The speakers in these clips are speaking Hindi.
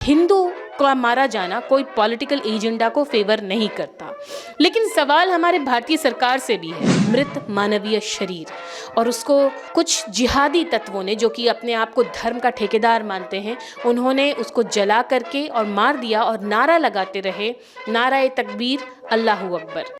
हिंदू का मारा जाना कोई पॉलिटिकल एजेंडा को फेवर नहीं करता, लेकिन सवाल हमारे भारतीय सरकार से भी है। मृत मानवीय शरीर और उसको कुछ जिहादी तत्वों ने, जो कि अपने आप को धर्म का ठेकेदार मानते हैं, उन्होंने उसको जला करके और मार दिया और नारा लगाते रहे, नारा ए तकबीर, अल्लाहू अकबर।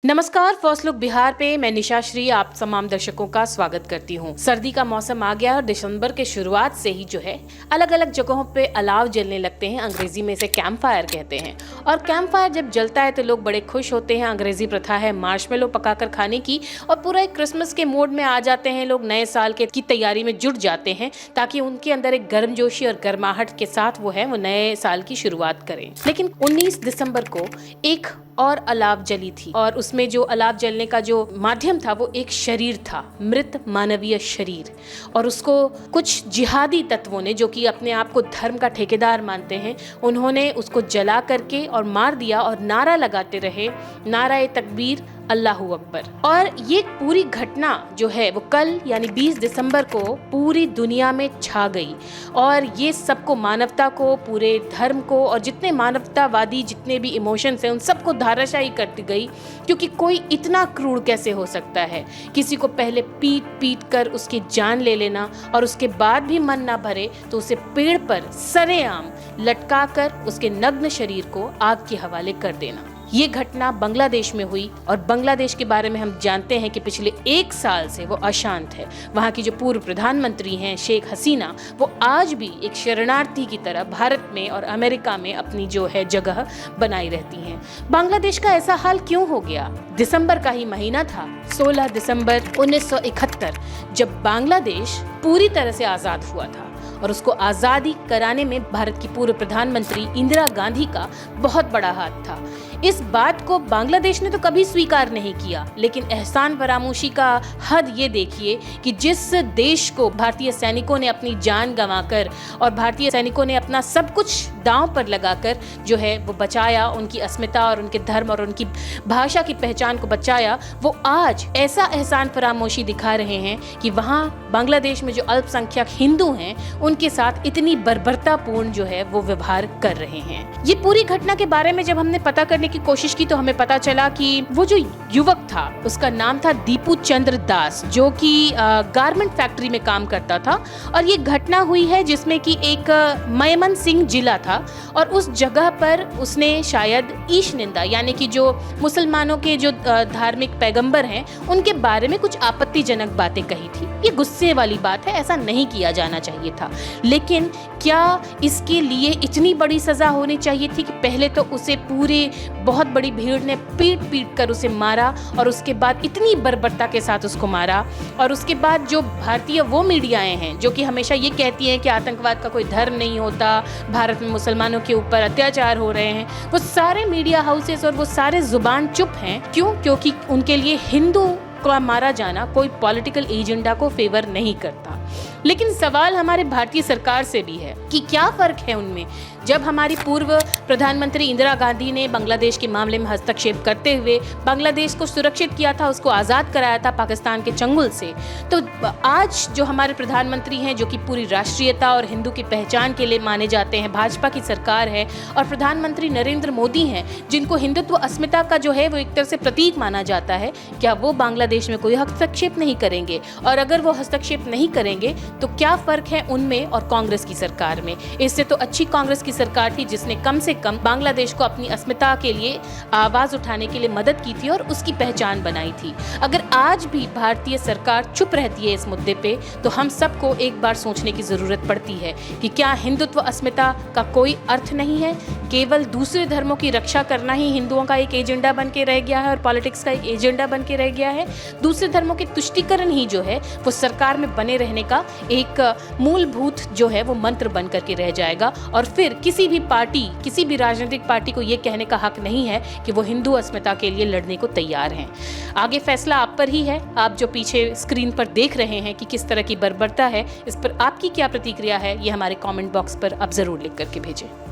नमस्कार, फर्स्ट लुक बिहार पे मैं निशा श्री आप तमाम दर्शकों का स्वागत करती हूँ। सर्दी का मौसम आ गया और दिसंबर के शुरुआत से ही जो है अलग अलग जगहों पे अलाव जलने लगते हैं। अंग्रेजी में इसे कैंप फायर कहते हैं। और कैंप फायर जब जलता है तो लोग बड़े खुश होते हैं। अंग्रेजी प्रथा है मार्शमेलो पकाकर खाने की, और पूरा एक क्रिसमस के मूड में आ जाते हैं लोग। नए साल की तैयारी में जुट जाते हैं ताकि उनके अंदर एक गर्मजोशी और गर्माहट के साथ वो नए साल की शुरुआत करें। लेकिन 19 दिसंबर को एक और अलाव जली थी, और उसमें जो अलाव जलने का जो माध्यम था वो एक शरीर था, मृत मानवीय शरीर। और उसको कुछ जिहादी तत्वों ने, जो कि अपने आप को धर्म का ठेकेदार मानते हैं, उन्होंने उसको जला करके और मार दिया और नारा लगाते रहे, नारा ए तकबीर, अल्लाहू अकबर। और ये पूरी घटना जो है वो कल यानी 20 दिसंबर को पूरी दुनिया में छा गई, और ये सबको, मानवता को, पूरे धर्म को और जितने मानवतावादी जितने भी इमोशंस हैं उन सबको धाराशायी करती गई। क्योंकि कोई इतना क्रूर कैसे हो सकता है, किसी को पहले पीट पीट कर उसकी जान ले लेना और उसके बाद भी मन ना भरे तो उसे पेड़ पर सरेआम लटका कर उसके नग्न शरीर को आग के हवाले कर देना। ये घटना बांग्लादेश में हुई, और बांग्लादेश के बारे में हम जानते हैं कि पिछले 1 साल से वो अशांत है। वहाँ की जो पूर्व प्रधानमंत्री हैं शेख हसीना, वो आज भी एक शरणार्थी की तरह भारत में और अमेरिका में अपनी जो है जगह बनाई रहती हैं। बांग्लादेश का ऐसा हाल क्यों हो गया? दिसंबर का ही महीना था, 16 दिसंबर 1971, जब बांग्लादेश पूरी तरह से आज़ाद हुआ था। और उसको आज़ादी कराने में भारत की पूर्व प्रधानमंत्री इंदिरा गांधी का बहुत बड़ा हाथ था। इस बात को बांग्लादेश ने तो कभी स्वीकार नहीं किया, लेकिन एहसान फरामोशी का हद ये देखिए कि जिस देश को भारतीय सैनिकों ने अपनी जान गंवाकर और भारतीय सैनिकों ने अपना सब कुछ दांव पर लगाकर जो है वो बचाया, उनकी अस्मिता और उनके धर्म और उनकी भाषा की पहचान को बचाया, वो आज ऐसा एहसान फरामोशी दिखा रहे हैं कि वहाँ बांग्लादेश में जो अल्पसंख्यक हिंदू हैं उनके साथ इतनी बर्बरतापूर्ण जो है वो व्यवहार कर रहे हैं। ये पूरी घटना के बारे में जब हमने पता करने की कोशिश की तो हमें पता चला कि वो जो युवक था उसका नाम था दीपू चंद्र दास, जो कि गारमेंट फैक्ट्री में काम करता था। और ये घटना हुई है जिसमें कि एक मयमन सिंह जिला था, और उस जगह पर उसने शायद ईश निंदा यानी कि जो मुसलमानों के जो धार्मिक पैगंबर हैं उनके बारे में कुछ आपत्तिजनक बातें कही थी। ये गुस्से वाली बात है, ऐसा नहीं किया जाना चाहिए था। लेकिन क्या इसके लिए इतनी बड़ी सजा होनी चाहिए थी कि पहले तो उसे पूरे बहुत बड़ी भीड़ ने पीट पीट कर उसे मारा, और उसके बाद इतनी बर्बरता के साथ उसको मारा। और उसके बाद जो भारतीय वो मीडियाएं हैं जो कि हमेशा ये कहती हैं कि आतंकवाद का कोई धर्म नहीं होता, भारत में मुसलमानों के ऊपर अत्याचार हो रहे हैं, वो सारे मीडिया हाउसेस और वो सारे जुबान चुप हैं। क्यों? क्योंकि उनके लिए हिंदू का मारा जाना कोई पॉलिटिकल एजेंडा को फेवर नहीं करता। लेकिन सवाल हमारे भारतीय सरकार से भी है कि क्या फर्क है उनमें। जब हमारी पूर्व प्रधानमंत्री इंदिरा गांधी ने बांग्लादेश के मामले में हस्तक्षेप करते हुए बांग्लादेश को सुरक्षित किया था, उसको आज़ाद कराया था पाकिस्तान के चंगुल से, तो आज जो हमारे प्रधानमंत्री हैं जो कि पूरी राष्ट्रीयता और हिंदू की पहचान के लिए माने जाते हैं, भाजपा की सरकार है, और प्रधानमंत्री नरेंद्र मोदी हैं जिनको हिंदुत्व अस्मिता का जो है वो एक तरह से प्रतीक माना जाता है, क्या वो बांग्लादेश में कोई हस्तक्षेप नहीं करेंगे? और अगर वो हस्तक्षेप नहीं करेंगे तो क्या फ़र्क है उनमें और कांग्रेस की सरकार में? इससे तो अच्छी कांग्रेस की सरकार थी जिसने कम से कम बांग्लादेश को अपनी अस्मिता के लिए आवाज़ उठाने के लिए मदद की थी और उसकी पहचान बनाई थी। अगर आज भी भारतीय सरकार चुप रहती है इस मुद्दे पे तो हम सबको एक बार सोचने की ज़रूरत पड़ती है कि क्या हिंदुत्व अस्मिता का कोई अर्थ नहीं है? केवल दूसरे धर्मों की रक्षा करना ही हिंदुओं का एक एजेंडा बन के रह गया है और पॉलिटिक्स का एक एजेंडा बन के रह गया है। दूसरे धर्मों के तुष्टीकरण ही जो है वो सरकार में बने रहने का एक मूलभूत जो है वो मंत्र बन करके रह जाएगा और फिर किसी भी पार्टी, किसी भी राजनीतिक पार्टी को ये कहने का हक नहीं है कि वो हिंदू अस्मिता के लिए लड़ने को तैयार हैं। आगे फैसला आप पर ही है। आप जो पीछे स्क्रीन पर देख रहे हैं कि किस तरह की बर्बरता है, इस पर आपकी क्या प्रतिक्रिया है, ये हमारे कमेंट बॉक्स पर आप जरूर लिख करके भेजें।